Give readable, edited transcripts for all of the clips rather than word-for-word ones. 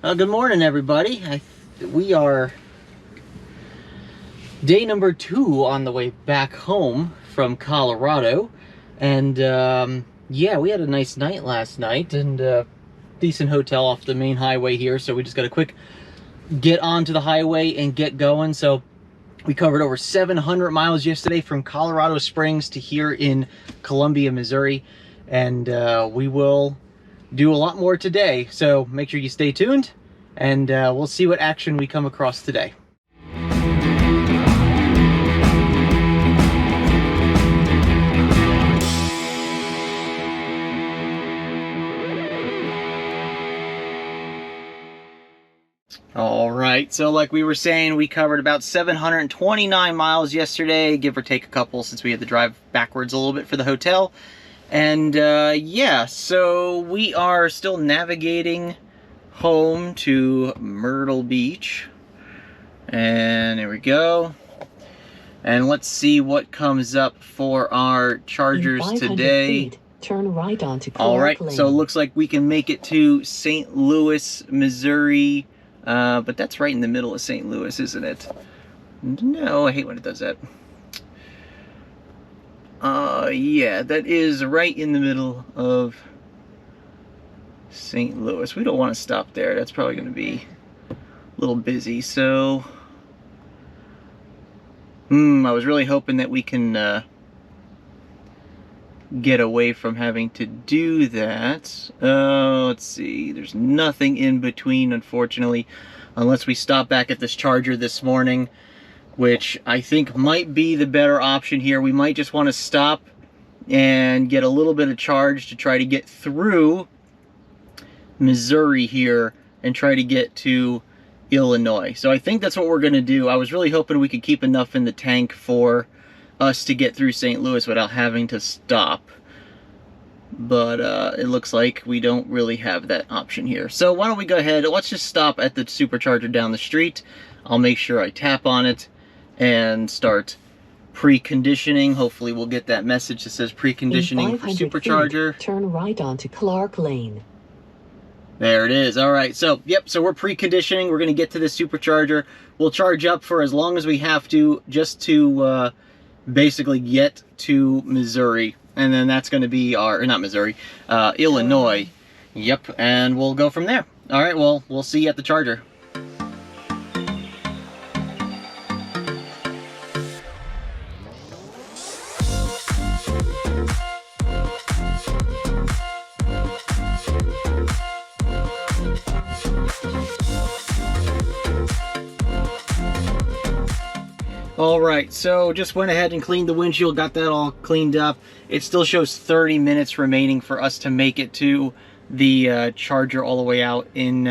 Good morning, everybody. We are day number 2 on the way back home from Colorado. And yeah, we had a nice night last night and decent hotel off the main highway here. So we just got a quick get onto the highway and get going. So we covered over 700 miles yesterday from Colorado Springs to here in Columbia, Missouri. And we will do a lot more today, so make sure you stay tuned and we'll see what action we come across today. All right, so like we were saying, we covered about 729 miles yesterday, give or take a couple since we had to drive backwards a little bit for the hotel. And yeah, so we are still navigating home to Myrtle Beach. And there we go. And let's see what comes up for our chargers today. Feet, turn right onto Clark All right, Lane. so it looks like we can make it to St. Louis, Missouri. But that's right in the middle of St. Louis, isn't it? No, I hate when it does that. Yeah, that is right in the middle of St. Louis. We don't want to stop there. That's probably going to be a little busy. So, I was really hoping that we can get away from having to do that. Let's see. There's nothing in between, unfortunately, unless we stop back at this charger this morning, which I think might be the better option here. We might just want to stop and get a little bit of charge to try to get through Missouri here and try to get to Illinois. So I think that's what we're going to do. I was really hoping we could keep enough in the tank for us to get through St. Louis without having to stop. But it looks like we don't really have that option here. So why don't we go ahead, let's just stop at the supercharger down the street. I'll make sure I tap on it and start preconditioning. Hopefully we'll get that message that says preconditioning for supercharger. Feet, turn right onto Clark Lane. There it is. All right, so yep, so we're preconditioning. We're going to get to the supercharger. We'll charge up for as long as we have to, just to basically get to Missouri, and then that's going to be our, or not Missouri, Illinois. Yep, and we'll go from there. All right, well, we'll see you at the charger. All right, so just went ahead and cleaned the windshield, got that all cleaned up. It still shows 30 minutes remaining for us to make it to the charger all the way out in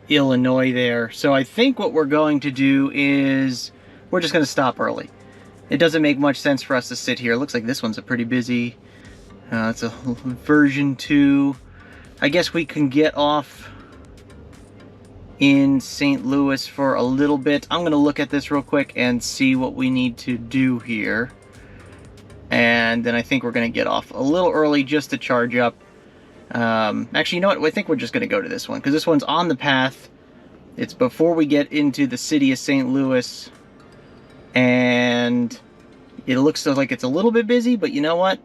Illinois there. So I think what we're going to do is we're just going to stop early. It doesn't make much sense for us to sit here. It looks like this one's a pretty busy. It's a version 2. I guess we can get off in St. Louis for a little bit. I'm gonna look at this real quick and see what we need to do here, and then I think we're gonna get off a little early just to charge up. Actually, you know what, I think we're just gonna go to this one because this one's on the path. It's before we get into the city of St. Louis, and it looks like it's a little bit busy, but you know what,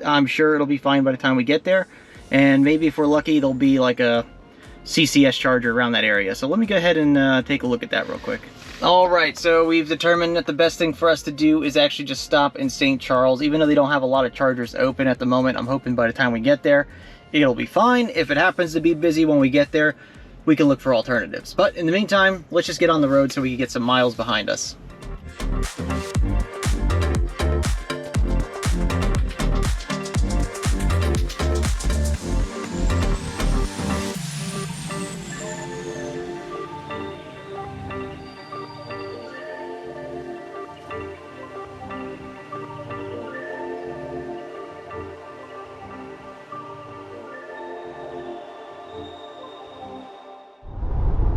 I'm sure it'll be fine by the time we get there. And maybe if we're lucky, there'll be like a CCS charger around that area. So let me go ahead and take a look at that real quick. All right, so we've determined that the best thing for us to do is actually just stop in St. Charles. Even though they don't have a lot of chargers open at the moment, I'm hoping by the time we get there, it'll be fine. If it happens to be busy when we get there, we can look for alternatives. But in the meantime, let's just get on the road so we can get some miles behind us.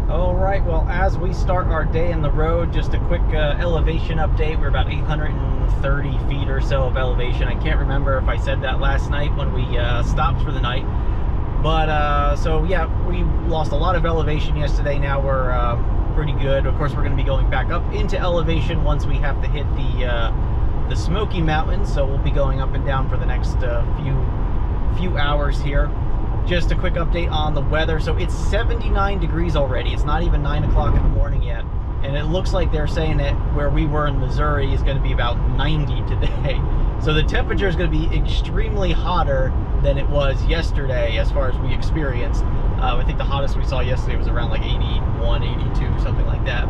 Alright, well, as we start our day in the road, just a quick elevation update. We're about 830 feet or so of elevation. I can't remember if I said that last night when we stopped for the night, But so yeah, we lost a lot of elevation yesterday. Now we're pretty good. Of course, we're going to be going back up into elevation once we have to hit the Smoky Mountains. So we'll be going up and down for the next few hours here. Just a quick update on the weather. So it's 79 degrees already. It's not even 9 o'clock in the morning yet. And it looks like they're saying that where we were in Missouri is going to be about 90 today. So the temperature is going to be extremely hotter than it was yesterday as far as we experienced. I think the hottest we saw yesterday was around like 81, 82, something like that.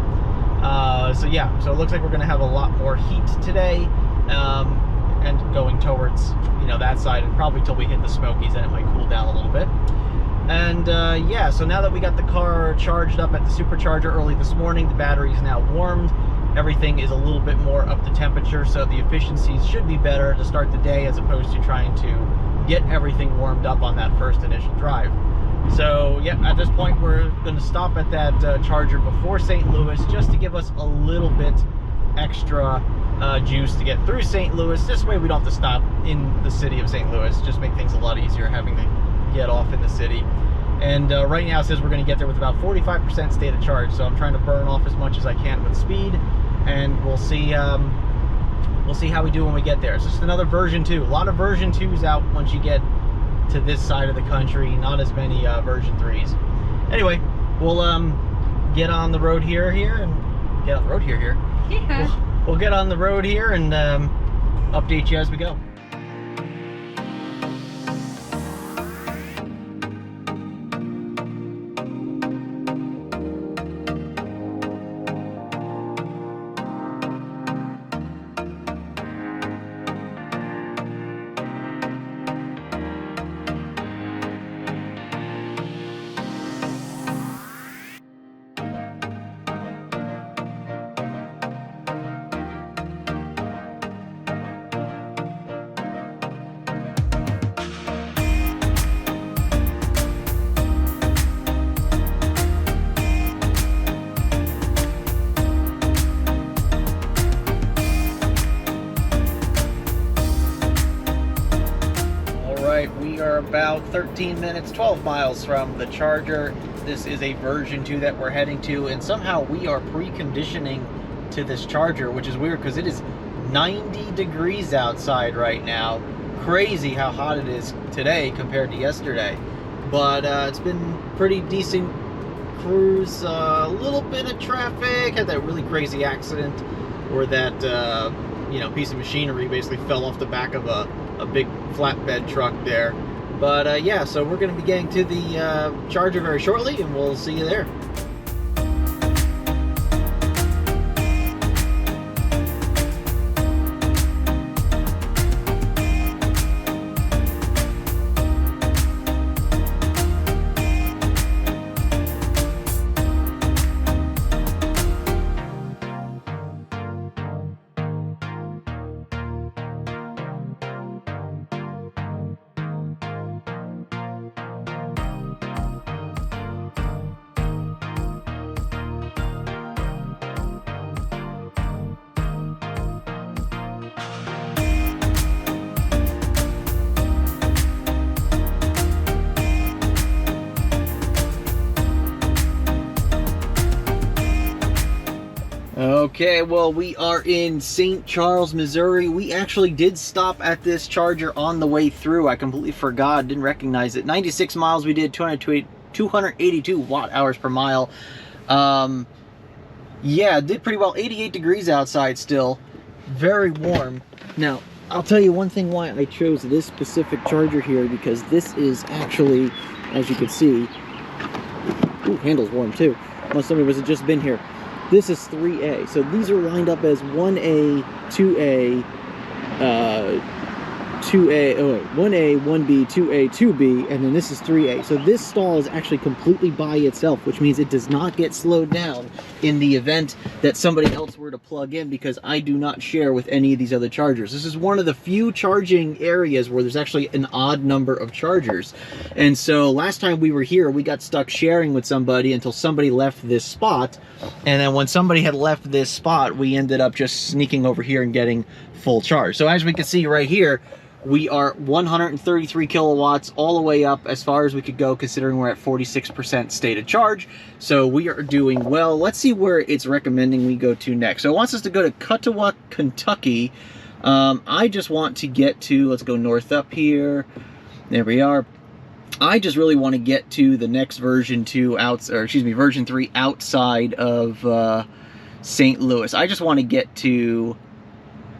So yeah, so it looks like we're going to have a lot more heat today. And going towards, you know, that side, and probably till we hit the Smokies, and it might cool down a little bit. And yeah, so now that we got the car charged up at the supercharger early this morning, the battery is now warmed. Everything is a little bit more up to temperature, so the efficiencies should be better to start the day as opposed to trying to get everything warmed up on that first initial drive. So yeah, at this point we're going to stop at that charger before St. Louis just to give us a little bit extra juice to get through St. Louis. This way we don't have to stop in the city of St. Louis. Just make things a lot easier having to get off in the city. And right now it says we're going to get there with about 45% state of charge. So I'm trying to burn off as much as I can with speed, and we'll see how we do when we get there. It's just another version 2. A lot of version 2s out once you get to this side of the country. Not as many version 3s. Anyway, we'll get on the road here and get on the road here. Yeah. We'll get on the road here and update you as we go. We are about 13 minutes, 12 miles from the charger. This is a version 2 that we're heading to, and somehow we are preconditioning to this charger, which is weird because it is 90 degrees outside right now. Crazy how hot it is today compared to yesterday. But it's been pretty decent cruise. A little bit of traffic. Had that really crazy accident where that you know, piece of machinery basically fell off the back of a big flatbed truck there. But yeah, so we're going to be getting to the charger very shortly, and we'll see you there. Okay, well, we are in St. Charles, Missouri. We actually did stop at this charger on the way through. I completely forgot, didn't recognize it. 96 miles we did, 282 watt hours per mile. Yeah, did pretty well. 88 degrees outside still. Very warm. Now, I'll tell you one thing why I chose this specific charger here, because this is actually, as you can see, ooh, handle's warm too. Unless somebody was just been here. This is 3A. So these are lined up as 1A, 2A, 1A, 1B, 2A, 2B, and then this is 3A. So this stall is actually completely by itself, which means it does not get slowed down in the event that somebody else were to plug in, because I do not share with any of these other chargers. This is one of the few charging areas where there's actually an odd number of chargers. And so last time we were here, we got stuck sharing with somebody until somebody left this spot. And then when somebody had left this spot, we ended up just sneaking over here and getting full charge. So as we can see right here, We are 133 kilowatts all the way up as far as we could go, considering we're at 46% state of charge. So we are doing well. Let's see where it's recommending we go to next. So it wants us to go to Cuttawa, Kentucky. I just want to get to, let's go north up here. There we are. I just really want to get to the next version 2 version 3 outside of St. Louis. I just want to get to,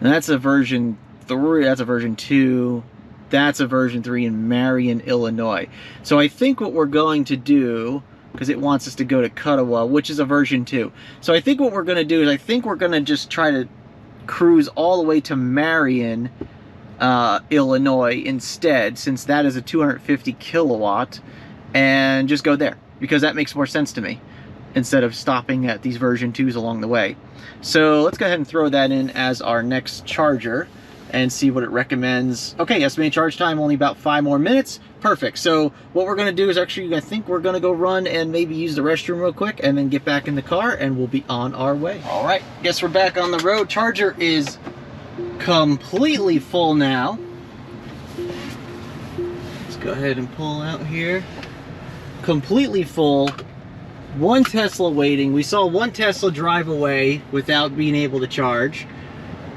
and that's a version 3, that's a version 2, that's a version 3 in Marion, Illinois. So I think what we're going to do, because it wants us to go to Cuttawa, which is a version 2. So I think what we're going to do is I think we're going to just try to cruise all the way to Marion, Illinois instead, since that is a 250 kilowatt, and just go there, because that makes more sense to me, instead of stopping at these version 2s along the way. So let's go ahead and throw that in as our next charger and see what it recommends. Okay, estimated charge time, only about 5 more minutes. Perfect. So what we're going to do is actually, I think we're going to go run and maybe use the restroom real quick and then get back in the car and we'll be on our way. All right, guess we're back on the road. Charger is completely full now. Let's go ahead and pull out here. Completely full. 1 Tesla waiting. We saw 1 Tesla drive away without being able to charge.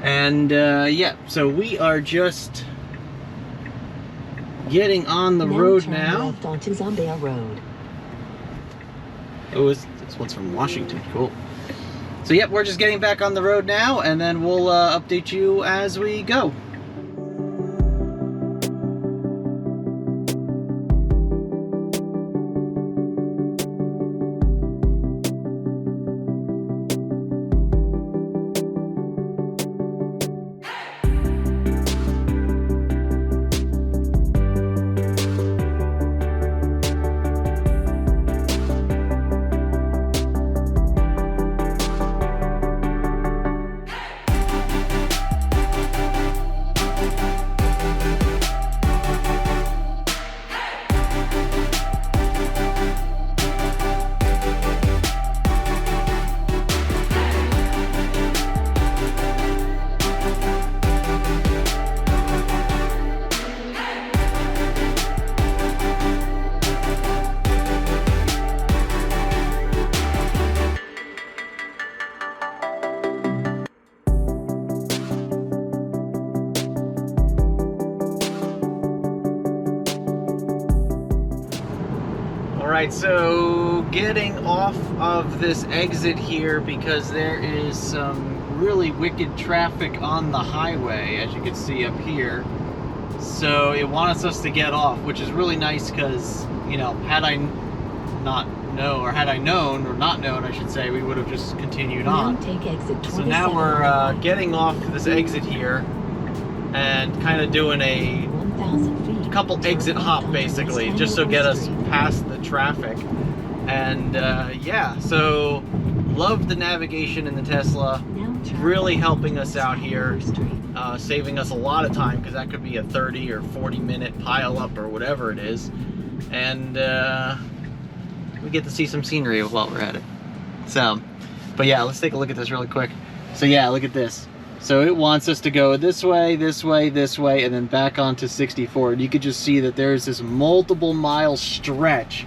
And yeah, so we are just getting on the road now. Left onto Zambia Road. This one's from Washington. Cool. So yep, we're just getting back on the road now, and then we'll update you as we go. Alright, so getting off of this exit here because there is some really wicked traffic on the highway, as you can see up here. So it wants us to get off, which is really nice because, you know, had I known, or not known, I should say, we would have just continued on. Take exit 27. So now we're getting off this exit here and kind of doing a couple exit hop basically, just to get us past the traffic. And yeah, so love the navigation in the Tesla, really helping us out here, saving us a lot of time, because that could be a 30 or 40 minute pile up or whatever it is. And we get to see some scenery while we're at it. So, but yeah, let's take a look at this really quick. So yeah, look at this. So it wants us to go this way, this way, this way, and then back onto 64. And you could just see that there's this multiple mile stretch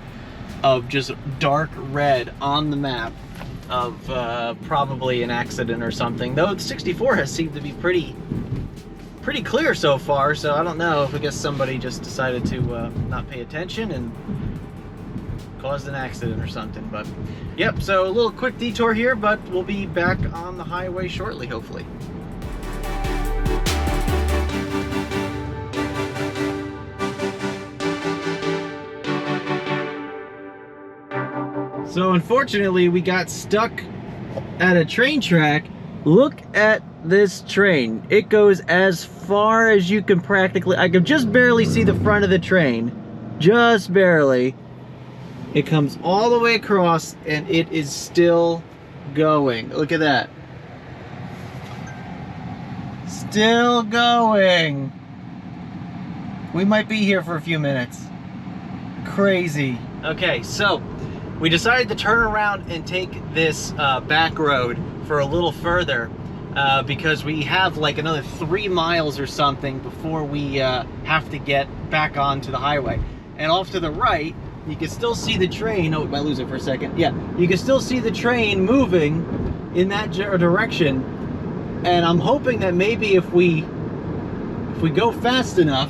of just dark red on the map of probably an accident or something. Though 64 has seemed to be pretty clear so far, so I don't know if I guess somebody just decided to not pay attention and caused an accident or something. But yep, so a little quick detour here, but we'll be back on the highway shortly, hopefully. So unfortunately, we got stuck at a train track. Look at this train. It goes as far as you can practically. I can just barely see the front of the train. Just barely. It comes all the way across and it is still going. Look at that. Still going. We might be here for a few minutes. Crazy. Okay, so we decided to turn around and take this back road for a little further, because we have like another 3 miles or something before we have to get back onto the highway. And off to the right, you can still see the train. Oh, I might lose it for a second. Yeah, you can still see the train moving in that direction. And I'm hoping that maybe if we go fast enough,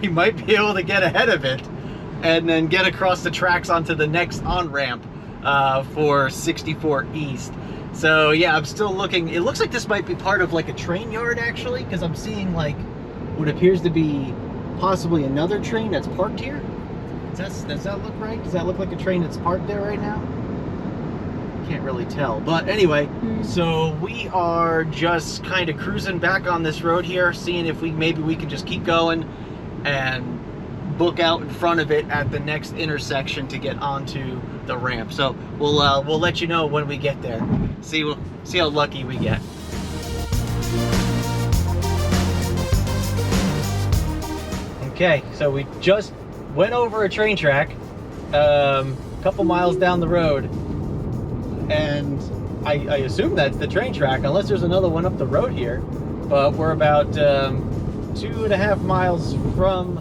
we might be able to get ahead of it and then get across the tracks onto the next on-ramp for 64 East. So yeah, I'm still looking. It looks like this might be part of like a train yard actually, because I'm seeing like what appears to be possibly another train that's parked here. Does that look right? Does that look like a train that's parked there right now? Can't really tell. But anyway, so we are just kind of cruising back on this road here, seeing if maybe we can just keep going and book out in front of it at the next intersection to get onto the ramp. So we'll let you know when we get there. See how lucky we get. Okay, so we just went over a train track a couple miles down the road, and I assume that's the train track unless there's another one up the road here, but we're about 2.5 miles from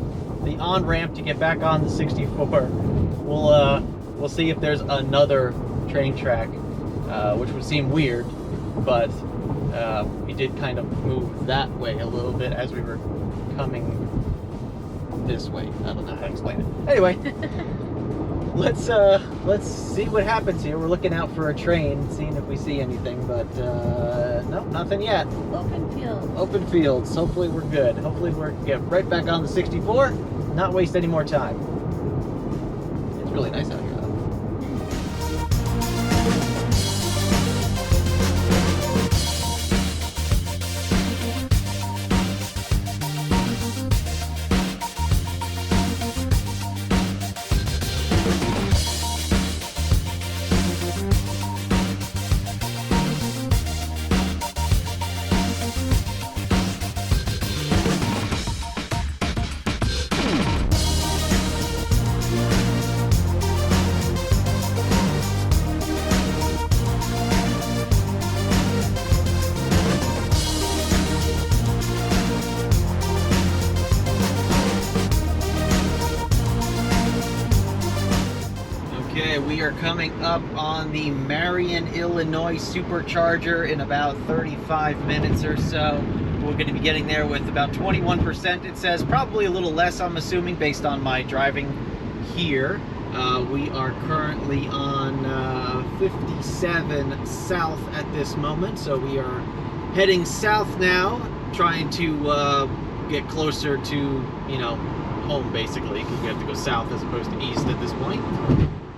the on-ramp to get back on the 64. We'll see if there's another train track, which would seem weird, but we did kind of move that way a little bit as we were coming this way. I don't know how to explain it. Anyway, let's see what happens here. We're looking out for a train, seeing if we see anything, but nope, nothing yet. Open field. Open fields. Hopefully we're good. Hopefully we're get right back on the 64, not waste any more time. It's really nice out here though. We are coming up on the Marion, Illinois supercharger in about 35 minutes or so. We're going to be getting there with about 21%, it says. Probably a little less, I'm assuming, based on my driving here. We are currently on 57 south at this moment, so we are heading south now, trying to get closer to, you know, home, basically, because we have to go south as opposed to east at this point.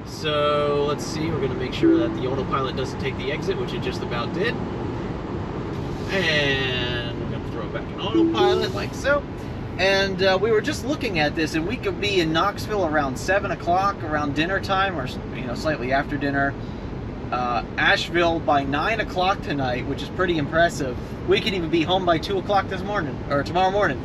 So let's see, we're going to make sure that the autopilot doesn't take the exit, which it just about did. And we're going to throw it back in autopilot like so. And we were just looking at this, and we could be in Knoxville around 7 o'clock, around dinner time, or slightly after dinner. Asheville by 9 o'clock tonight, which is pretty impressive. We could even be home by 2 o'clock this morning, or tomorrow morning,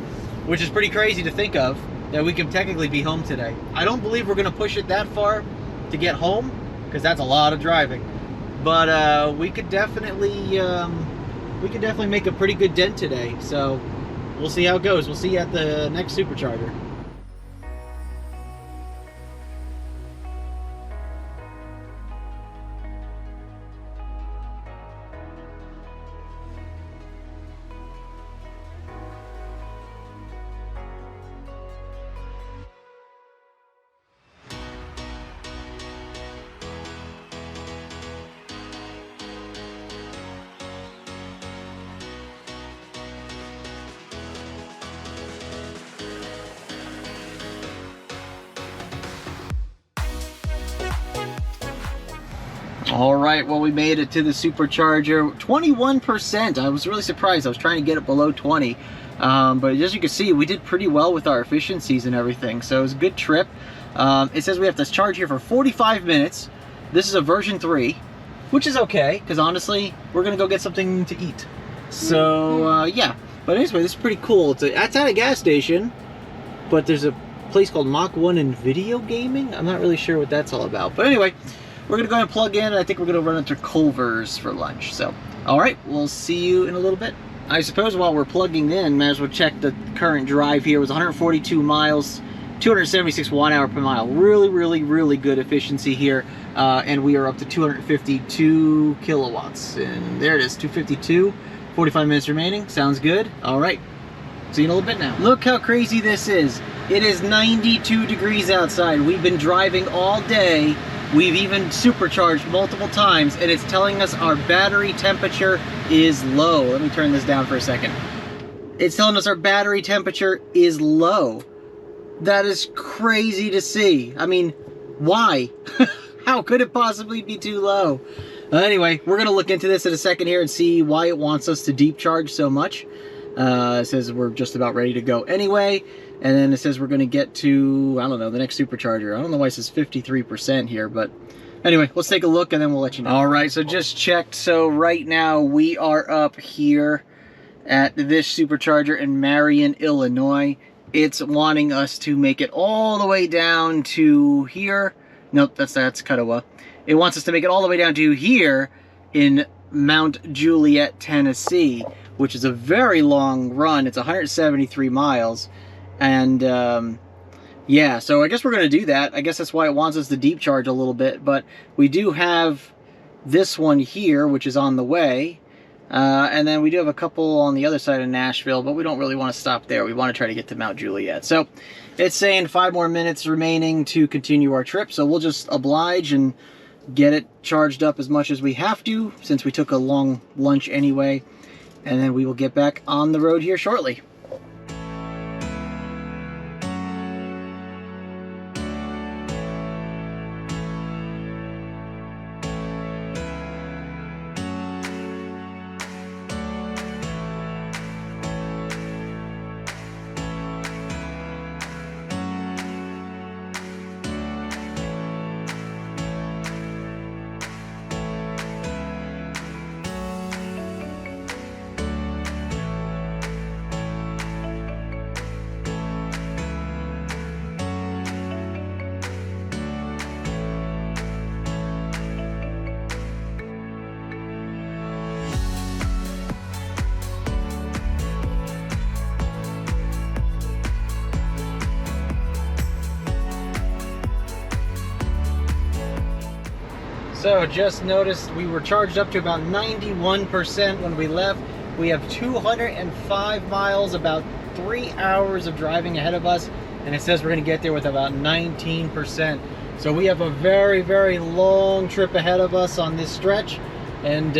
which is pretty crazy to think of, that we can technically be home today. I don't believe we're going to push it that far to get home, because that's a lot of driving, but we could definitely make a pretty good dent today. So we'll see how it goes. We'll see you at the next supercharger. All right, well, we made it to the supercharger. 21%. I was really surprised. I was trying to get it below 20. But as you can see, we did pretty well with our efficiencies and everything. So it was a good trip. It says we have to charge here for 45 minutes. This is a version 3, which is okay, because honestly, we're going to go get something to eat. So, yeah. But anyway, this is pretty cool. It's at a gas station, but there's a place called Mach 1 in Video Gaming. I'm not really sure what that's all about. But anyway, we're going to go ahead and plug in, and I think we're going to run into Culver's for lunch. So, All right, we'll see you in a little bit. I suppose while we're plugging in, might as well check the current drive here. It was 142 miles, 276 watt-hour per mile. Really, really, really good efficiency here. And we are up to 252 kilowatts. And there it is, 252. 45 minutes remaining. Sounds good. All right. See you in a little bit now. Look how crazy this is. It is 92 degrees outside. We've been driving all day. We've even supercharged multiple times, and it's telling us our battery temperature is low. Let me turn this down for a second. It's telling us our battery temperature is low. That is crazy to see. I mean, why? How could it possibly be too low? Anyway, we're going to look into this in a second here and see why it wants us to deep charge so much. It says we're just about ready to go anyway. And then it says we're going to get to, I don't know, the next supercharger. I don't know why it says 53% here, but anyway, let's take a look and then we'll let you know. All right, so just checked. So right now we are up here at this supercharger in Marion, Illinois. It's wanting us to make it all the way down to here. Nope, that's Cuttawa. It wants us to make it all the way down to here in Mount Juliet, Tennessee, which is a very long run. It's 173 miles. And yeah, so I guess we're going to do that. I guess that's why it wants us to deep charge a little bit. But we do have this one here, which is on the way. And then we do have a couple on the other side of Nashville, but we don't really want to stop there. We want to try to get to Mount Juliet. So it's saying 5 more minutes remaining to continue our trip. So we'll just oblige and get it charged up as much as we have to, since we took a long lunch anyway. And then we will get back on the road here shortly. So just noticed we were charged up to about 91% when we left. We have 205 miles, about 3 hours of driving ahead of us, and it says we're going to get there with about 19%. So we have a very, very long trip ahead of us on this stretch, and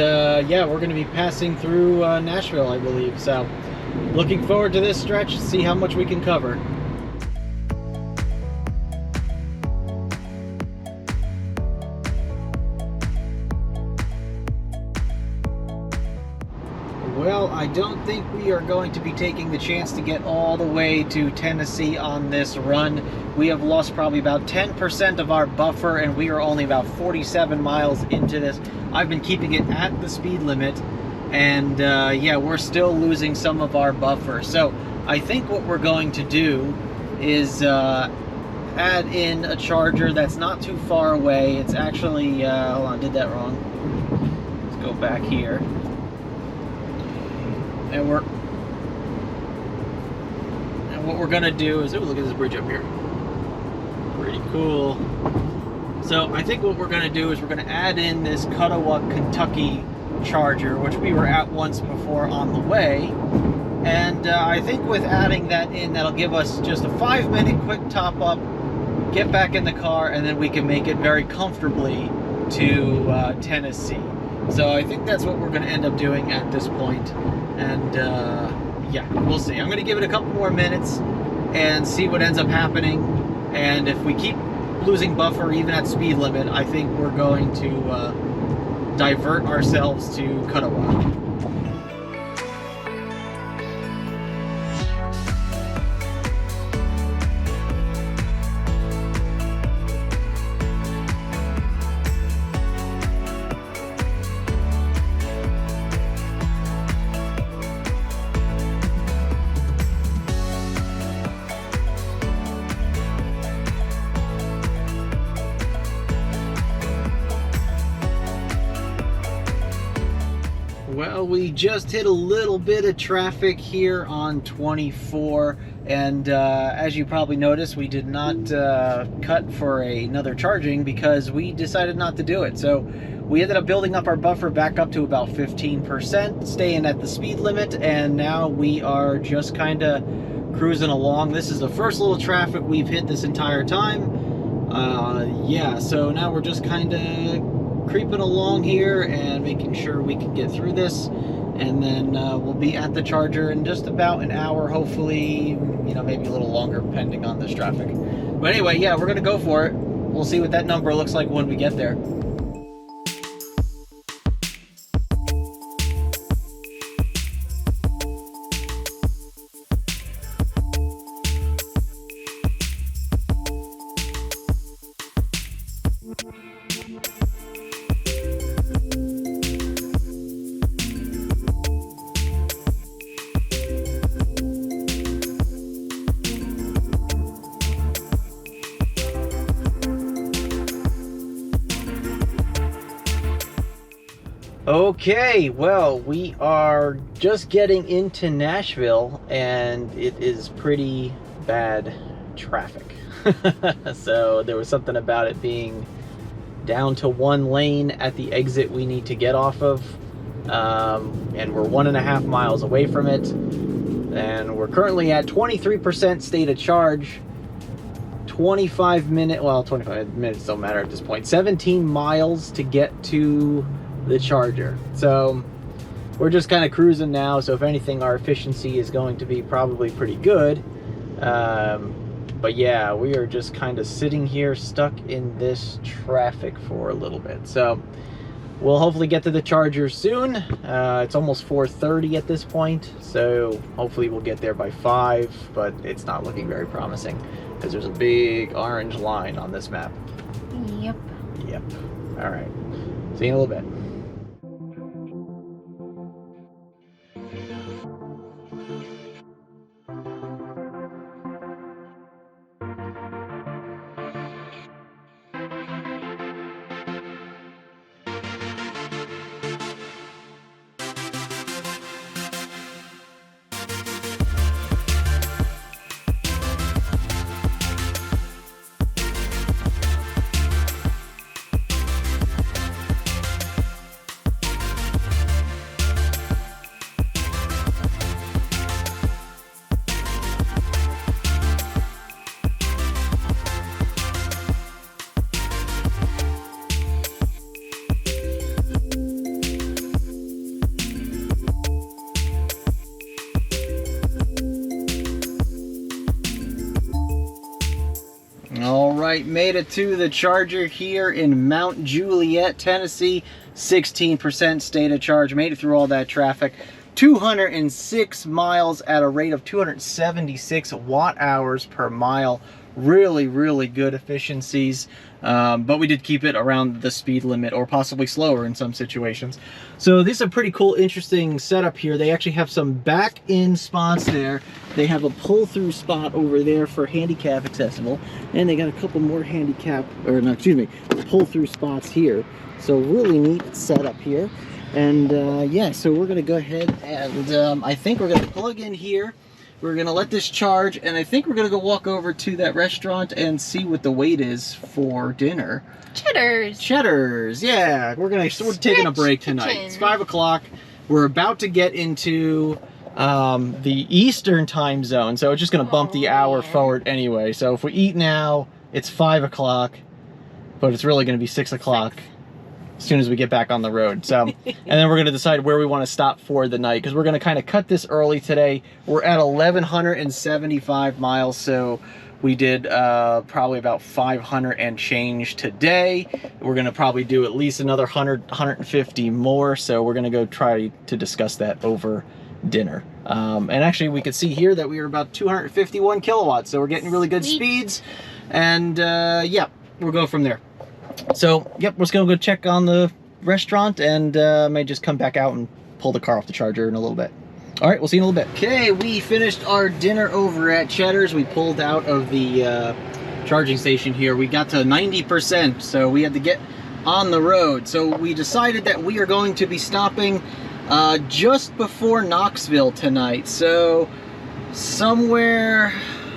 yeah, we're going to be passing through Nashville, I believe. So looking forward to this stretch, see how much we can cover. Well, I don't think we are going to be taking the chance to get all the way to Tennessee on this run. We have lost probably about 10% of our buffer, and we are only about 47 miles into this. I've been keeping it at the speed limit, and yeah, we're still losing some of our buffer. So I think what we're going to do is add in a charger that's not too far away. It's actually, hold on, did that wrong. Let's go back here. And what we're gonna do is, oh, look at this bridge up here. Pretty cool. So I think what we're gonna do is we're gonna add in this Cuttawa, Kentucky charger, which we were at once before on the way. And I think with adding that in, that'll give us just a 5-minute quick top up, get back in the car, and then we can make it very comfortably to Tennessee. So I think that's what we're going to end up doing at this point. And yeah, we'll see. I'm going to give it a couple more minutes and see what ends up happening. And if we keep losing buffer even at speed limit, I think we're going to divert ourselves to Cuttawa. Well, we just hit a little bit of traffic here on 24, and as you probably noticed, we did not cut for another charging because we decided not to do it. So we ended up building up our buffer back up to about 15%, staying at the speed limit, and now we are just kind of cruising along. This is the first little traffic we've hit this entire time. Yeah, so now we're just kind of creeping along here and making sure we can get through this, and then we'll be at the charger in just about an hour, hopefully, you know, maybe a little longer depending on this traffic. But anyway, yeah, we're gonna go for it. We'll see what that number looks like when we get there. Okay, well, we are just getting into Nashville, and it is pretty bad traffic. So there was something about it being down to one lane at the exit we need to get off of, and we're 1.5 miles away from it, and we're currently at 23% state of charge. 25 minutes don't matter at this point. 17 miles to get to the charger. So we're just kind of cruising now, so if anything, our efficiency is going to be probably pretty good. But yeah, we are just kind of sitting here stuck in this traffic for a little bit. So we'll hopefully get to the charger soon. It's almost 4:30 at this point, so hopefully we'll get there by 5, but it's not looking very promising because there's a big orange line on this map. Yep. Yep. All right. See you in a little bit. All right, made it to the charger here in Mount Juliet, Tennessee. 16% state of charge. Made it through all that traffic. 206 miles at a rate of 276 watt hours per mile. Really, really good efficiencies. But we did keep it around the speed limit, or possibly slower in some situations. So this is a pretty cool, interesting setup here. They actually have some back-in spots there. They have a pull-through spot over there for handicap accessible, and they got a couple more pull-through spots here. So really neat setup here. And yeah, so we're gonna go ahead and I think we're gonna plug in here. We're gonna let this charge, and I think we're gonna go walk over to that restaurant and see what the wait is for dinner. Cheddar's, yeah. We're taking a break tonight. It's 5 o'clock. We're about to get into the Eastern time zone, so it's just gonna bump the hour forward anyway. So if we eat now, it's 5 o'clock, but it's really gonna be 6 o'clock as soon as we get back on the road. So, and then we're gonna decide where we want to stop for the night, because we're gonna kind of cut this early today. We're at 1,175 miles, so we did probably about 500 and change today. We're gonna probably do at least another 100, 150 more, so we're gonna go try to discuss that over dinner. And actually we could see here that we were about 251 kilowatts, so we're getting really good speeds, and yeah, we'll go from there. So, yep, we're just gonna go check on the restaurant, and may just come back out and pull the car off the charger in a little bit. All right, we'll see you in a little bit. Okay, we finished our dinner over at Cheddar's. We pulled out of the charging station here. We got to 90%, so we had to get on the road. So we decided that we are going to be stopping just before Knoxville tonight. So somewhere,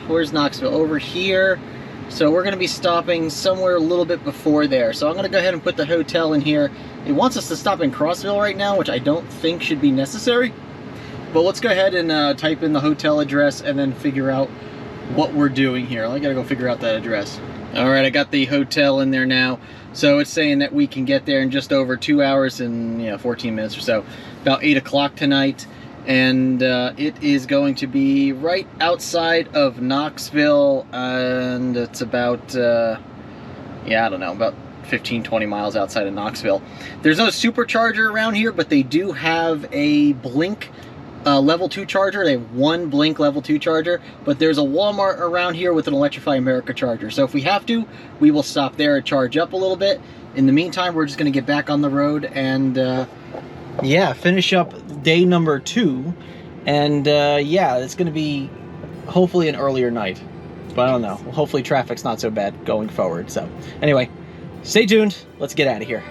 where's Knoxville? Over here. So we're going to be stopping somewhere a little bit before there. So I'm going to go ahead and put the hotel in here. It wants us to stop in Crossville right now, which I don't think should be necessary. But let's go ahead and type in the hotel address and then figure out what we're doing here. I gotta go figure out that address. All right, I got the hotel in there now. So it's saying that we can get there in just over 2 hours and 14 minutes or so. About 8 o'clock tonight. And it is going to be right outside of Knoxville. And it's about, I don't know, about 15-20 miles outside of Knoxville. There's no supercharger around here, but they do have a Blink level 2 charger. They have one Blink level 2 charger, but there's a Walmart around here with an Electrify America charger. So if we have to, we will stop there and charge up a little bit. In the meantime, we're just going to get back on the road and finish up day number 2. And it's going to be hopefully an earlier night, but I don't know. Hopefully traffic's not so bad going forward. So anyway, stay tuned. Let's get out of here.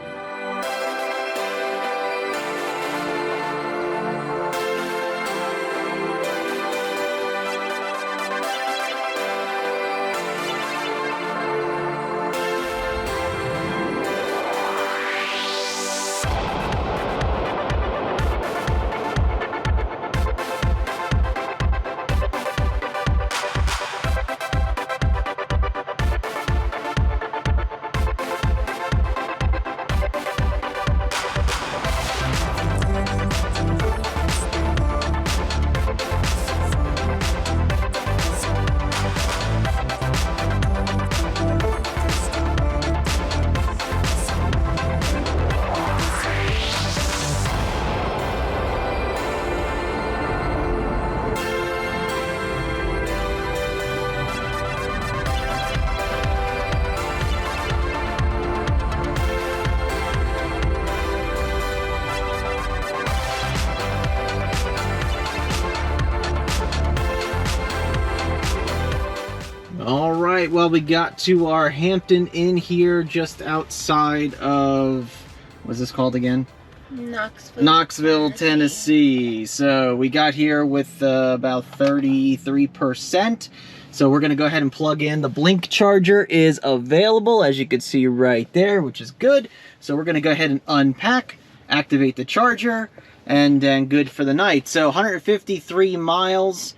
All right, well, we got to our Hampton Inn here just outside of, what's this called again? Knoxville, Tennessee. So we got here with about 33%. So we're going to go ahead and plug in. The Blink charger is available, as you can see right there, which is good. So we're going to go ahead and unpack, activate the charger, and then good for the night. So 153 miles.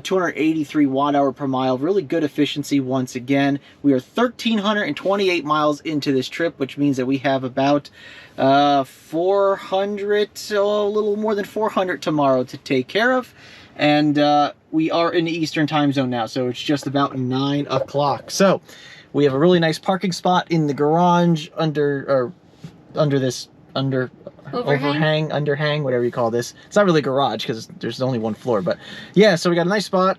283 watt-hour per mile. Really good efficiency once again. We are 1,328 miles into this trip, which means that we have about 400, a little more than 400 tomorrow to take care of. And we are in the Eastern time zone now, so it's just about 9 o'clock. So we have a really nice parking spot in the garage underhang, whatever you call this. It's not really a garage because there's only one floor, but yeah, so we got a nice spot.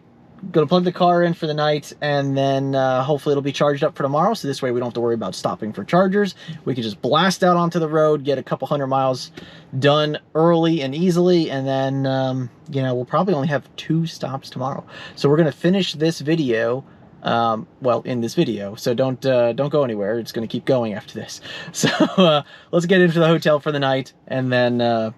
Gonna plug the car in for the night, and then hopefully it'll be charged up for tomorrow, so this way we don't have to worry about stopping for chargers. We can just blast out onto the road, get a couple hundred miles done early and easily, and then we'll probably only have 2 stops tomorrow. So we're gonna finish this video in this video, so don't go anywhere. It's going to keep going after this. So let's get into the hotel for the night, and then I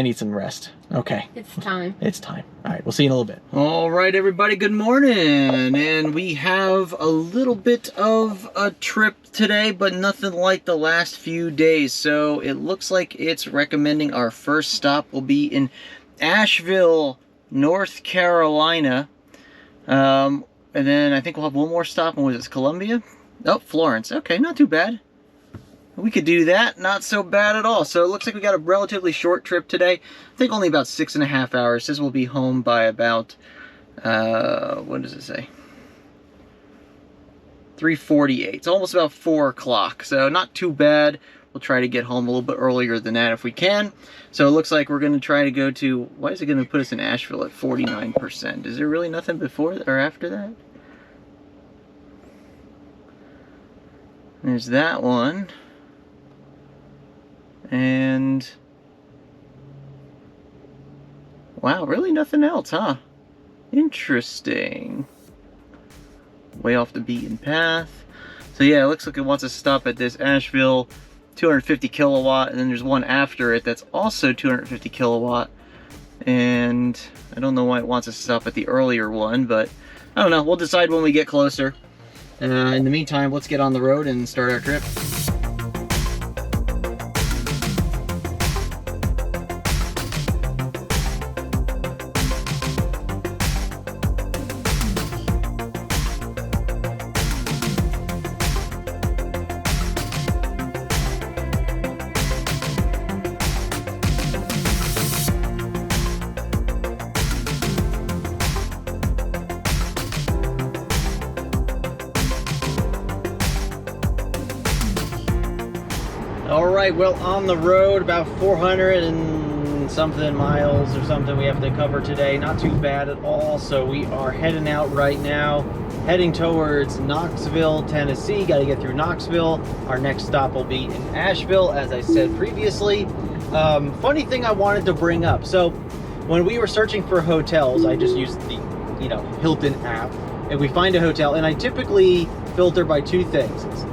need some rest. Okay, it's time. It's time. All right, we'll see you in a little bit. All right, everybody, good morning. And we have a little bit of a trip today, but nothing like the last few days. So it looks like it's recommending our first stop will be in Asheville, North Carolina. And then I think we'll have one more stop. And was it Columbia? Oh, Florence. Okay, not too bad. We could do that. Not so bad at all. So it looks like we got a relatively short trip today. I think only about 6.5 hours. Says we'll be home by about, what does it say? 3:48. It's almost about 4 o'clock. So not too bad. We'll try to get home a little bit earlier than that if we can. So it looks like we're going to try to go to, why is it going to put us in Asheville at 49%? Is there really nothing before or after that? There's that one. And wow, really nothing else, huh? Interesting. Way off the beaten path. So yeah, it looks like it wants to stop at this Asheville 250 kilowatt, and then there's one after it that's also 250 kilowatt. And I don't know why it wants us to stop at the earlier one, but I don't know. We'll decide when we get closer. In the meantime, let's get on the road and start our trip. All right, well, on the road, about 400 and something miles or something we have to cover today. Not too bad at all. So we are heading out right now, heading towards Knoxville, Tennessee. Got to get through Knoxville. Our next stop will be in Asheville, as I said previously. Funny thing I wanted to bring up. So when we were searching for hotels, I just used the, Hilton app, and we find a hotel, and I typically filter by two things. It's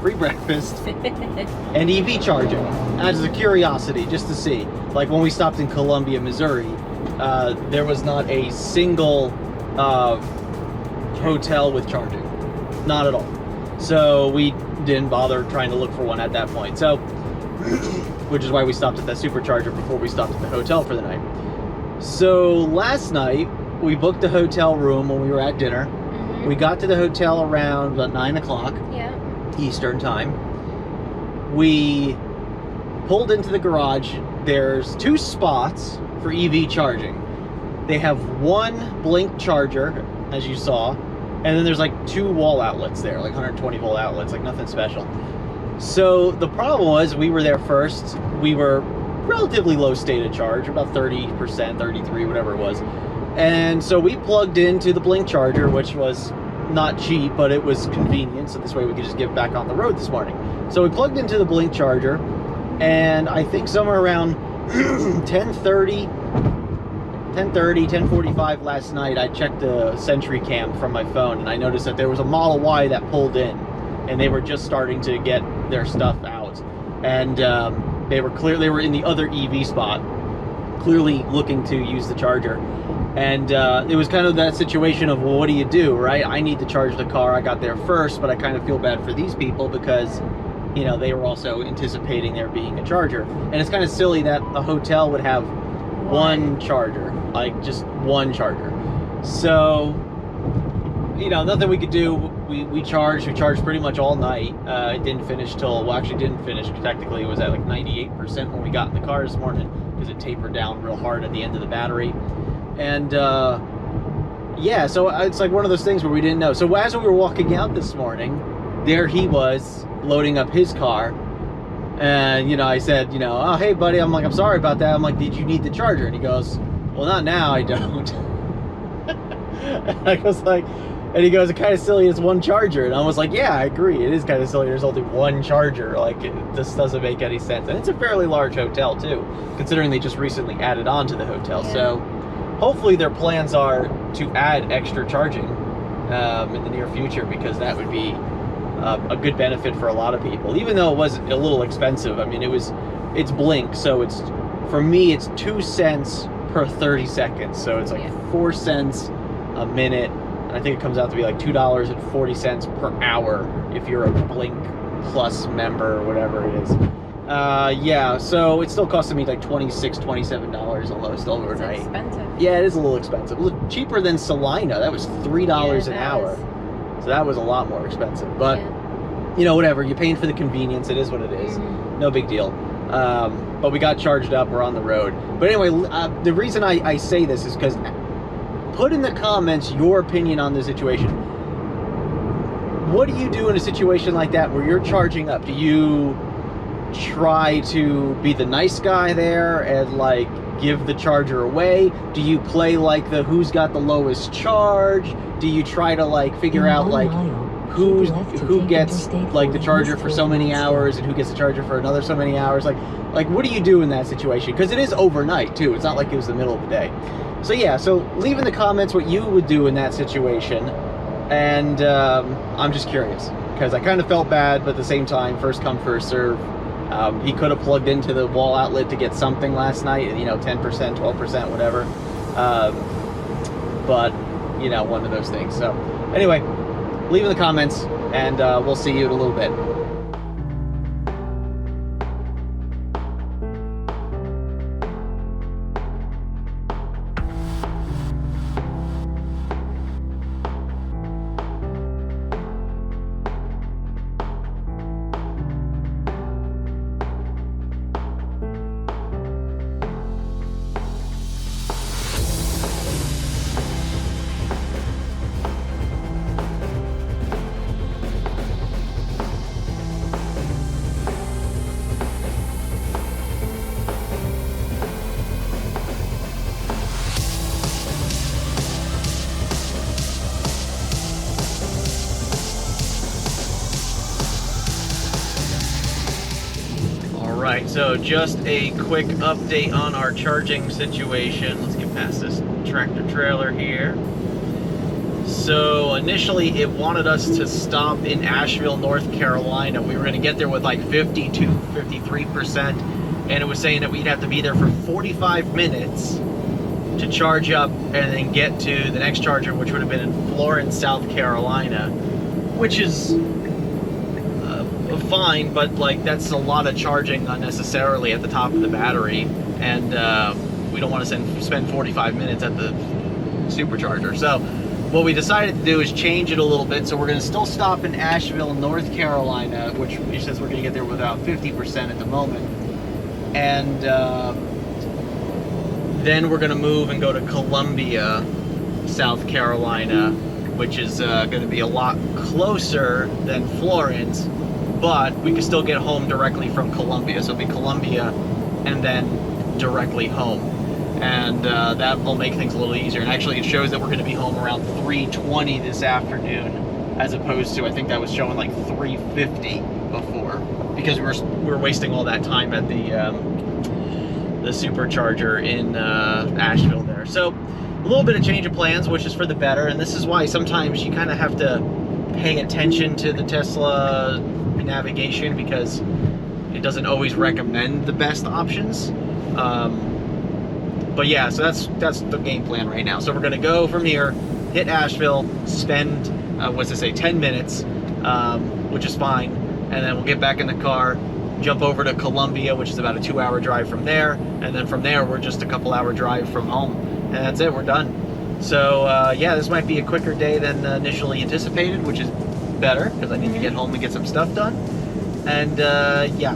free breakfast and EV charging, as a curiosity, just to see. Like when we stopped in Columbia, Missouri, there was not a single hotel with charging, not at all. So we didn't bother trying to look for one at that point. So, which is why we stopped at that supercharger before we stopped at the hotel for the night. So last night we booked a hotel room when we were at dinner. Mm-hmm. We got to the hotel around about 9 o'clock. Yeah. Eastern time. We pulled into the garage. There's two spots for EV charging. They have one Blink charger, as you saw, and then there's like two wall outlets there, like 120 volt outlets, like nothing special. So the problem was, we were there first. We were relatively low state of charge, about 30%, 33, whatever it was. And so we plugged into the Blink charger, which was not cheap, but it was convenient, so this way we could just get back on the road this morning. So we plugged into the Blink charger, and I think somewhere around 10:30, 10:45 last night, I checked the Sentry Cam from my phone, and I noticed that there was a Model Y that pulled in, and they were just starting to get their stuff out, and they were in the other EV spot, clearly looking to use the charger. And it was kind of that situation of, well, what do you do, right? I need to charge the car. I got there first, but I kind of feel bad for these people because, they were also anticipating there being a charger. And it's kind of silly that a hotel would have one charger, like just one charger. So, nothing we could do. We charged pretty much all night. It didn't finish till, well, actually didn't finish. Technically, it was at like 98% when we got in the car this morning because it tapered down real hard at the end of the battery. And yeah, so it's like one of those things where we didn't know. So as we were walking out this morning, there he was loading up his car, and I said, oh hey buddy, I'm like, I'm sorry about that. I'm like, did you need the charger? And he goes, well, not now, I don't. And I was like, and he goes, it's kind of silly, it's one charger. And I was like, yeah, I agree, it is kind of silly, there's only one charger. Like, this doesn't make any sense. And it's a fairly large hotel too, considering they just recently added on to the hotel. Yeah. So hopefully their plans are to add extra charging in the near future, because that would be a good benefit for a lot of people, even though it was a little expensive. I mean, it's Blink, so for me it's 2 cents per 30 seconds, so it's like 4 cents a minute, and I think it comes out to be like $2.40 per hour if you're a Blink Plus member or whatever it is. Yeah, so it's still costing me like $26, $27 almost overnight. It's expensive. Yeah, it is a little expensive. A little cheaper than Salina. That was $3 an hour. So that was a lot more expensive. But, whatever. You're paying for the convenience. It is what it is. Mm-hmm. No big deal. But we got charged up. We're on the road. But anyway, the reason I say this is because put in the comments your opinion on the situation. What do you do in a situation like that where you're charging up? Do you try to be the nice guy there and like give the charger away? Do you play like the who's got the lowest charge? Do you try to like figure out like who gets like the charger for so many hours and who gets the charger for another so many hours? Like what do you do in that situation? Because it is overnight too. It's not like it was the middle of the day. So yeah, so leave in the comments what you would do in that situation. And I'm just curious because I kind of felt bad, but at the same time, first come, first serve. He could have plugged into the wall outlet to get something last night, 10%, 12%, whatever. But, one of those things. So, anyway, leave in the comments, and we'll see you in a little bit. Alright, so just a quick update on our charging situation. Let's get past this tractor trailer here. So initially it wanted us to stop in Asheville, North Carolina. We were going to get there with like 52, 53%, and it was saying that we'd have to be there for 45 minutes to charge up and then get to the next charger, which would have been in Florence, South Carolina, which is fine, but like that's a lot of charging unnecessarily at the top of the battery, and we don't want to spend 45 minutes at the supercharger. So what we decided to do is change it a little bit. So we're going to still stop in Asheville, North Carolina, which says we're going to get there with about 50% at the moment, and then we're going to move and go to Columbia, South Carolina, which is going to be a lot closer than Florence, but we can still get home directly from Columbia. So it'll be Columbia and then directly home. And that will make things a little easier. And actually it shows that we're going to be home around 3:20 this afternoon, as opposed to, I think that was showing like 3:50 before, because we were wasting all that time at the supercharger in Asheville there. So a little bit of change of plans, which is for the better. And this is why sometimes you kind of have to pay attention to the Tesla navigation, because it doesn't always recommend the best options. But yeah, so that's the game plan right now. So we're gonna go from here, hit Asheville, spend 10 minutes, which is fine, and then we'll get back in the car, jump over to Columbia, which is about a 2-hour drive from there, and then from there we're just a couple-hour drive from home, and that's it, we're done. So yeah, this might be a quicker day than initially anticipated, which is better, because I need to get home and get some stuff done. And yeah,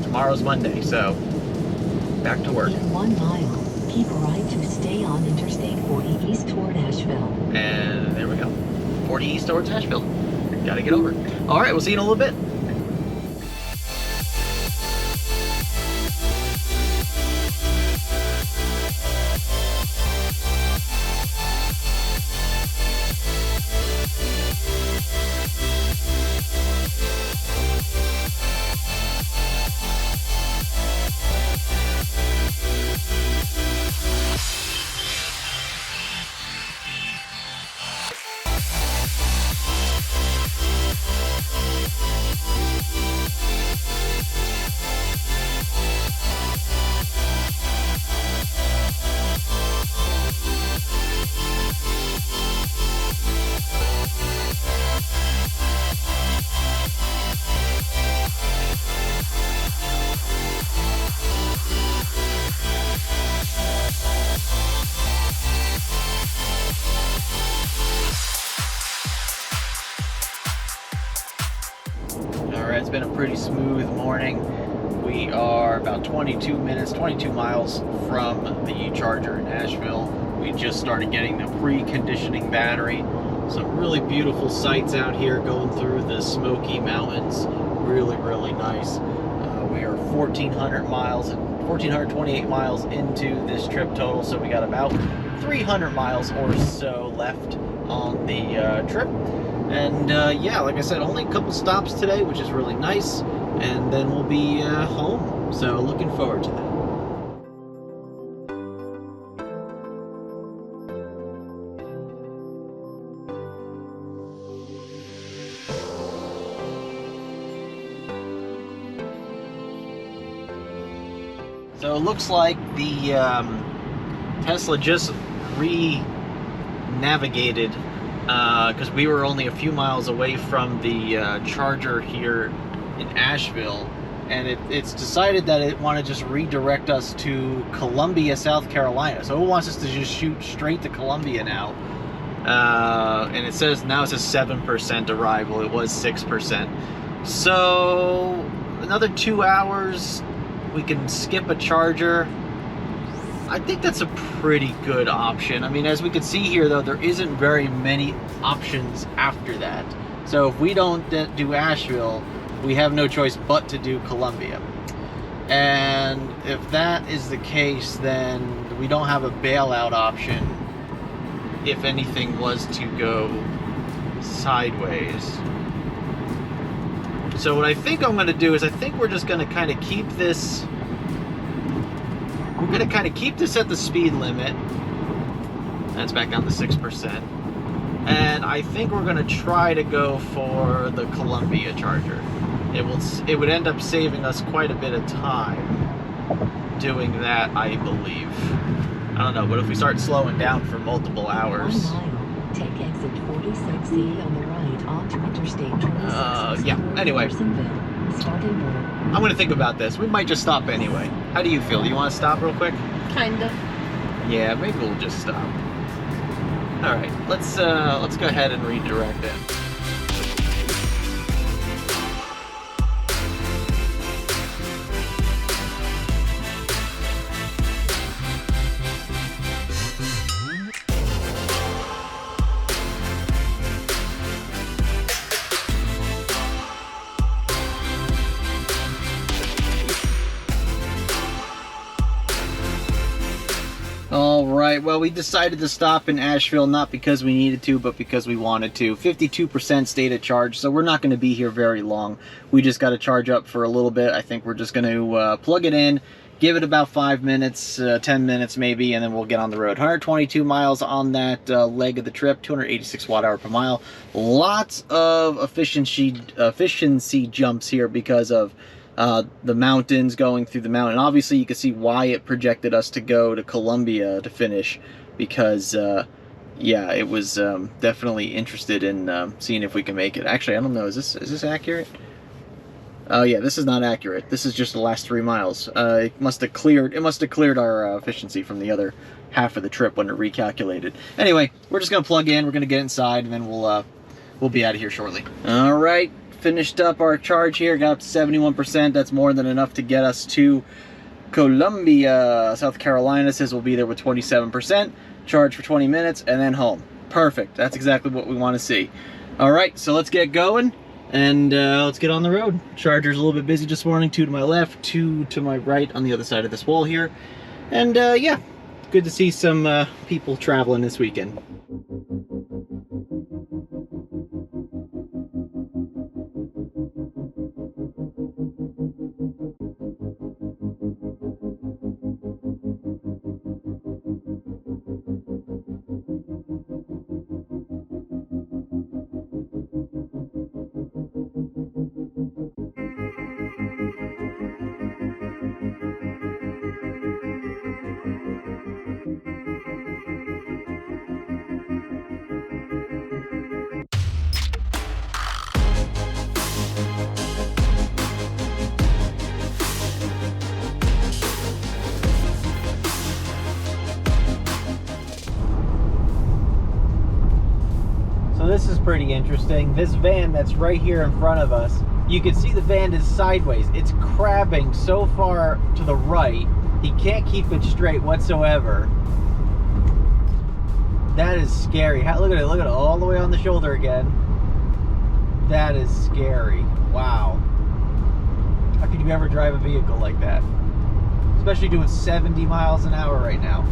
tomorrow's Monday, so back to work. In 1 mile, keep right to stay on Interstate 40 east toward Asheville. And there we go, 40 east towards Asheville. Gotta get over it. All right, we'll see you in a little bit. It's been a pretty smooth morning. We are about 22 miles from the charger in Asheville. We just started getting the preconditioning battery. Some really beautiful sights out here going through the Smoky Mountains. Really, really nice. We are 1,428 miles into this trip total, so we got about 300 miles or so left on the trip. And yeah, like I said, only a couple stops today, which is really nice, and then we'll be home. So looking forward to that. So it looks like the Tesla just re-navigated because we were only a few miles away from the charger here in Asheville, and it's decided that it want to just redirect us to Columbia, South Carolina. So it wants us to just shoot straight to Columbia now. And it says now it's a 7% arrival. It was 6%. So another 2 hours, we can skip a charger. I think that's a pretty good option. I mean, as we can see here, though, there isn't very many options after that. So if we don't do Asheville, we have no choice but to do Columbia. And if that is the case, then we don't have a bailout option if anything was to go sideways. So what I think I'm going to do is I think we're just going to kind of keep this. We're going to kind of keep this at the speed limit. That's back down to 6%. And I think we're going to try to go for the Columbia charger. It would end up saving us quite a bit of time doing that, I believe. I don't know, but if we start slowing down for multiple hours. 1 mile. Take exit 46E on the right onto Interstate 26. Yeah, anyway. Starting north. I'm going to think about this. We might just stop anyway. How do you feel? Do you want to stop real quick? Kinda. Yeah, maybe we'll just stop. All right, let's go ahead and redirect it. All right, well, we decided to stop in Asheville, not because we needed to, but because we wanted to. 52% state of charge, so we're not going to be here very long. We just got to charge up for a little bit. I think we're just going to plug it in, give it about 5 minutes, 10 minutes maybe, and then we'll get on the road. 122 miles on that leg of the trip, 286 watt-hour per mile. Lots of efficiency jumps here because of the mountains, going through the mountain. Obviously you can see why it projected us to go to Columbia to finish, because yeah, it was definitely interested in seeing if we can make it. Actually, I don't know, is this accurate? Oh yeah, this is not accurate. This is just the last 3 miles. It must have cleared our efficiency from the other half of the trip when it recalculated. Anyway, we're just gonna plug in, we're gonna get inside, and then we'll be out of here shortly. All right, finished up our charge here, got up to 71%. That's more than enough to get us to Columbia, South Carolina. Says we'll be there with 27%, charge for 20 minutes, and then home. Perfect, that's exactly what we want to see. All right, so let's get going, and let's get on the road. Charger's a little bit busy this morning, 2 to my left, 2 to my right on the other side of this wall here. And yeah, good to see some people traveling this weekend. So this is pretty interesting. This van that's right here in front of us, you can see the van is sideways. It's crabbing so far to the right, he can't keep it straight whatsoever. That is scary. Look at it all the way on the shoulder again. That is scary. Wow. How could you ever drive a vehicle like that? Especially doing 70 miles an hour right now.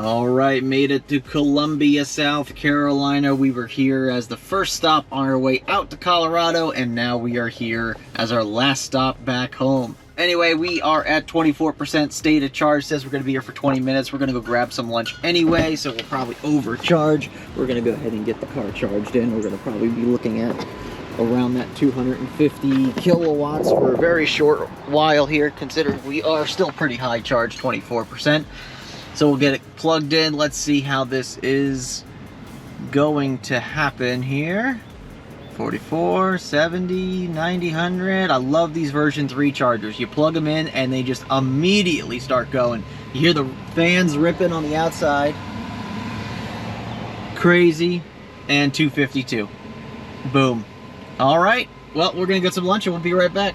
All right, made it to Columbia, South Carolina. We were here as the first stop on our way out to Colorado, and now we are here as our last stop back home. Anyway, we are at 24% state of charge. Says we're going to be here for 20 minutes. We're going to go grab some lunch anyway, so we'll probably overcharge. We're going to go ahead and get the car charged in. We're going to probably be looking at around that 250 kilowatts for a very short while here, considering we are still pretty high charge, 24%. So we'll get it plugged in. Let's see how this is going to happen here. 44, 70, 90, 100. I love these version 3 chargers. You plug them in and they just immediately start going. You hear the fans ripping on the outside. Crazy. And 252. Boom. All right. Well, we're going to get some lunch and we'll be right back.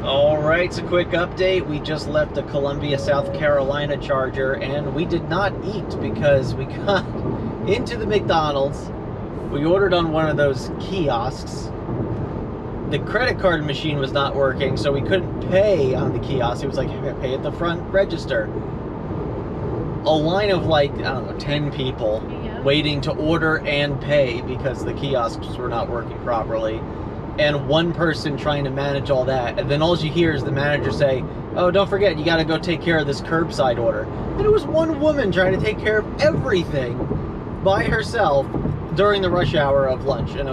Alright, it's a quick update. We just left the Columbia, South Carolina charger and we did not eat because we got into the McDonald's. We ordered on one of those kiosks. The credit card machine was not working, so we couldn't pay on the kiosk. It was like, pay at the front register. A line of like, I don't know, 10 people waiting to order and pay because the kiosks were not working properly. And one person trying to manage all that, and then all you hear is the manager say, oh, don't forget, you got to go take care of this curbside order. And it was one woman trying to take care of everything by herself during the rush hour of lunch, and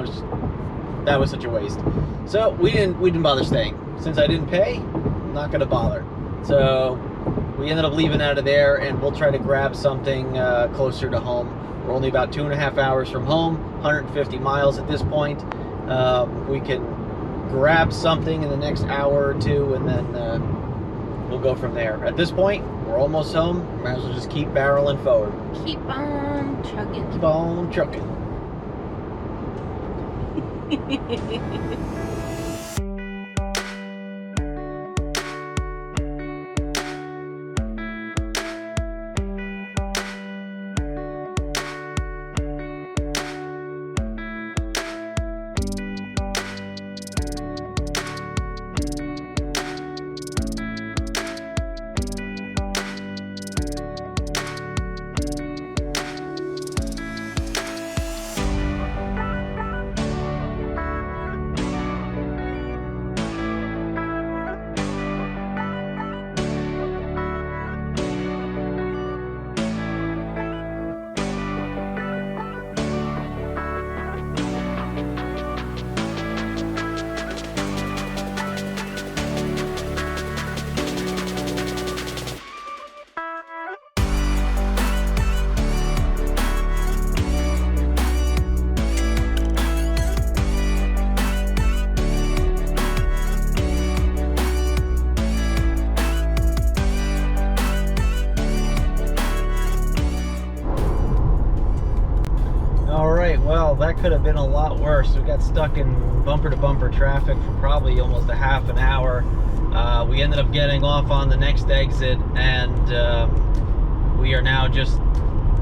that was such a waste. So we didn't bother staying. Since I didn't pay, I'm not gonna bother. So we ended up leaving out of there, and we'll try to grab something closer to home. We're only about 2.5 hours from home, 150 miles at this point. We can grab something in the next hour or two, and then we'll go from there. At this point, we're almost home. Might as well just keep barreling forward. Keep on chugging. Keep on trucking. Well, that could have been a lot worse. We got stuck in bumper-to-bumper traffic for probably almost a half an hour. We ended up getting off on the next exit, and we are now just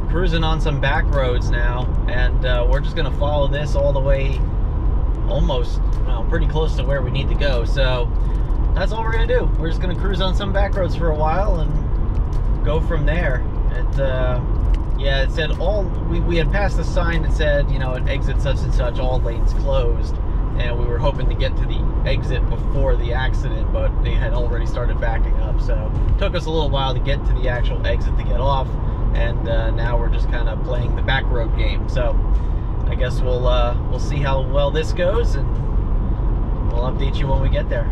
cruising on some back roads now, and we're just going to follow this all the way almost, well, pretty close to where we need to go. So that's all we're going to do. We're just going to cruise on some back roads for a while and go from there. Yeah, it said we had passed a sign that said, you know, at exit such and such, all lanes closed. And we were hoping to get to the exit before the accident, but they had already started backing up. So it took us a little while to get to the actual exit to get off. And now we're just kind of playing the back road game. So I guess we'll see how well this goes, and we'll update you when we get there.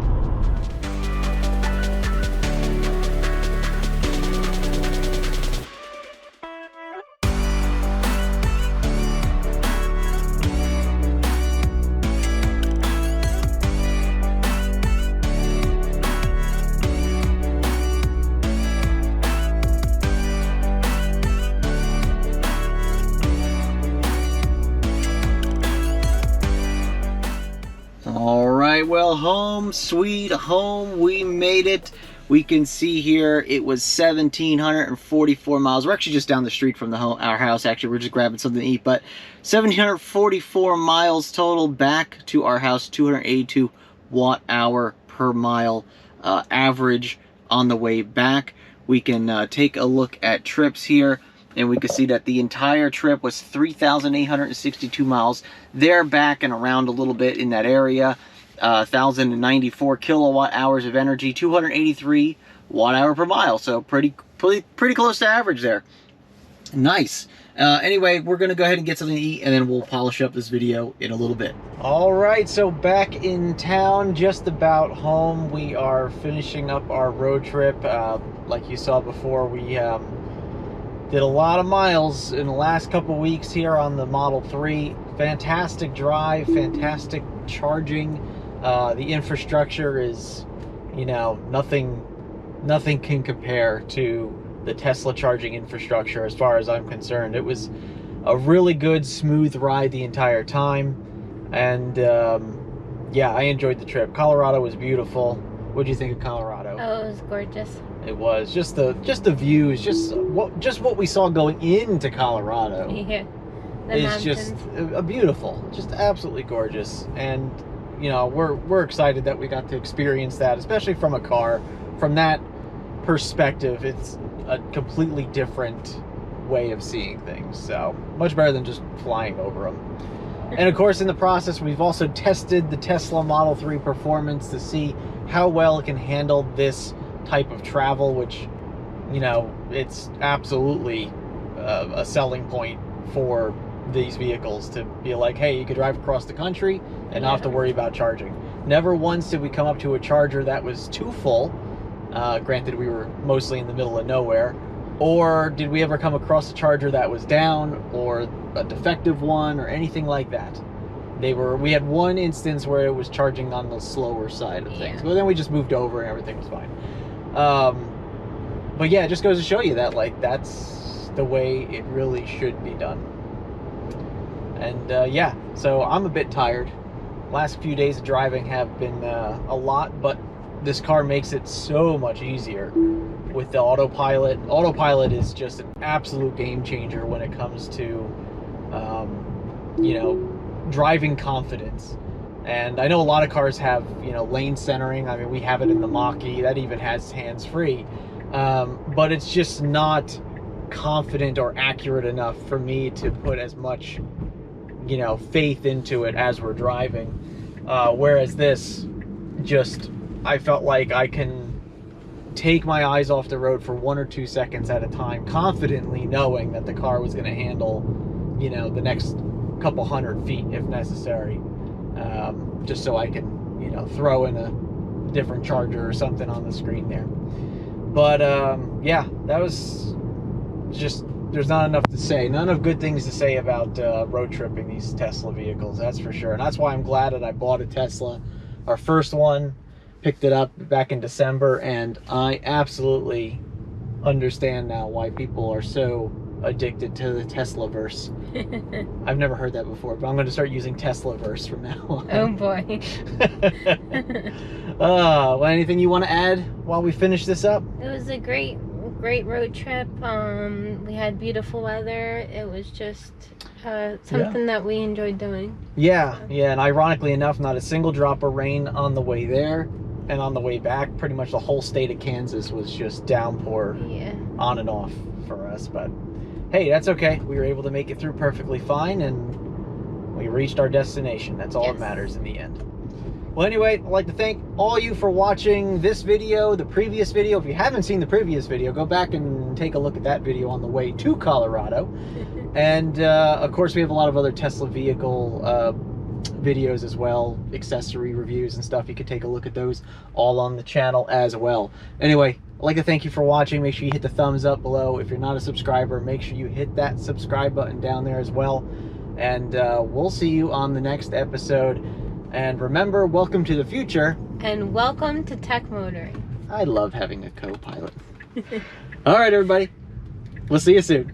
well, home sweet home. We made it. We can see here it was 1,744 miles. We're actually just down the street from our house. Actually, we're just grabbing something to eat. But 1,744 miles total back to our house. 282 watt-hour per mile average on the way back. We can take a look at trips here, and we can see that the entire trip was 3,862 miles. They're back and around a little bit in that area. 1,094 kilowatt hours of energy, 283 watt-hour per mile. So pretty close to average there. Nice. Anyway, we're gonna go ahead and get something to eat, and then we'll polish up this video in a little bit. All right, so back in town, just about home. We are finishing up our road trip. Like you saw before, we did a lot of miles in the last couple weeks here on the Model 3. Fantastic drive, fantastic charging. The infrastructure is, you know, nothing can compare to the Tesla charging infrastructure as far as I'm concerned. It was a really good, smooth ride the entire time. And yeah, I enjoyed the trip. Colorado was beautiful. What did you think of Colorado? Oh, it was gorgeous. It was just the views, just what we saw going into Colorado. Yeah, is just beautiful, just absolutely gorgeous. And you know, we're excited that we got to experience that, especially from a car. From that perspective, it's a completely different way of seeing things. So much better than just flying over them. And of course, in the process, we've also tested the Tesla Model 3 performance to see how well it can handle this type of travel, which, you know, it's absolutely a selling point for these vehicles, to be like, hey, you could drive across the country and not have to worry about charging. Never once did we come up to a charger that was too full. Granted, we were mostly in the middle of nowhere. Or did we ever come across a charger that was down, or a defective one, or anything like that? We had one instance where it was charging on the slower side of things. But then we just moved over and everything was fine. But yeah, it just goes to show you that, like, that's the way it really should be done. And yeah, so I'm a bit tired. Last few days of driving have been a lot, but this car makes it so much easier with the autopilot. Autopilot is just an absolute game changer when it comes to, you know, driving confidence. And I know a lot of cars have, you know, lane centering. I mean, we have it in the Mach-E. That even has hands-free. But it's just not confident or accurate enough for me to put as much, you know, faith into it as we're driving. Whereas this, just, I felt like I can take my eyes off the road for 1 or 2 seconds at a time, confidently knowing that the car was going to handle, you know, the next couple 100 feet if necessary. Just so I can, you know, throw in a different charger or something on the screen there. But yeah, that was just, there's not enough to say. None of good things to say about road tripping these Tesla vehicles, that's for sure. And that's why I'm glad that I bought a Tesla. Our first one, picked it up back in December, and I absolutely understand now why people are so addicted to the Tesla-verse. I've never heard that before, but I'm going to start using Tesla-verse from now on. Oh boy. Well, anything you want to add while we finish this up? It was a great road trip. We had beautiful weather. It was just something that we enjoyed doing. Yeah, and ironically enough, not a single drop of rain on the way there. And on the way back, pretty much the whole state of Kansas was just downpour on and off for us. But hey, that's okay. We were able to make it through perfectly fine, and we reached our destination. That's all that matters in the end. Well, anyway, I'd like to thank all you for watching this video, the previous video. If you haven't seen the previous video, go back and take a look at that video on the way to Colorado. And of course, we have a lot of other Tesla vehicle videos as well, accessory reviews and stuff. You could take a look at those all on the channel as well. Anyway, I'd like to thank you for watching. Make sure you hit the thumbs up below. If you're not a subscriber, make sure you hit that subscribe button down there as well. And we'll see you on the next episode. And remember, welcome to the future. And welcome to Tech Motoring. I love having a co-pilot. All right, everybody. We'll see you soon.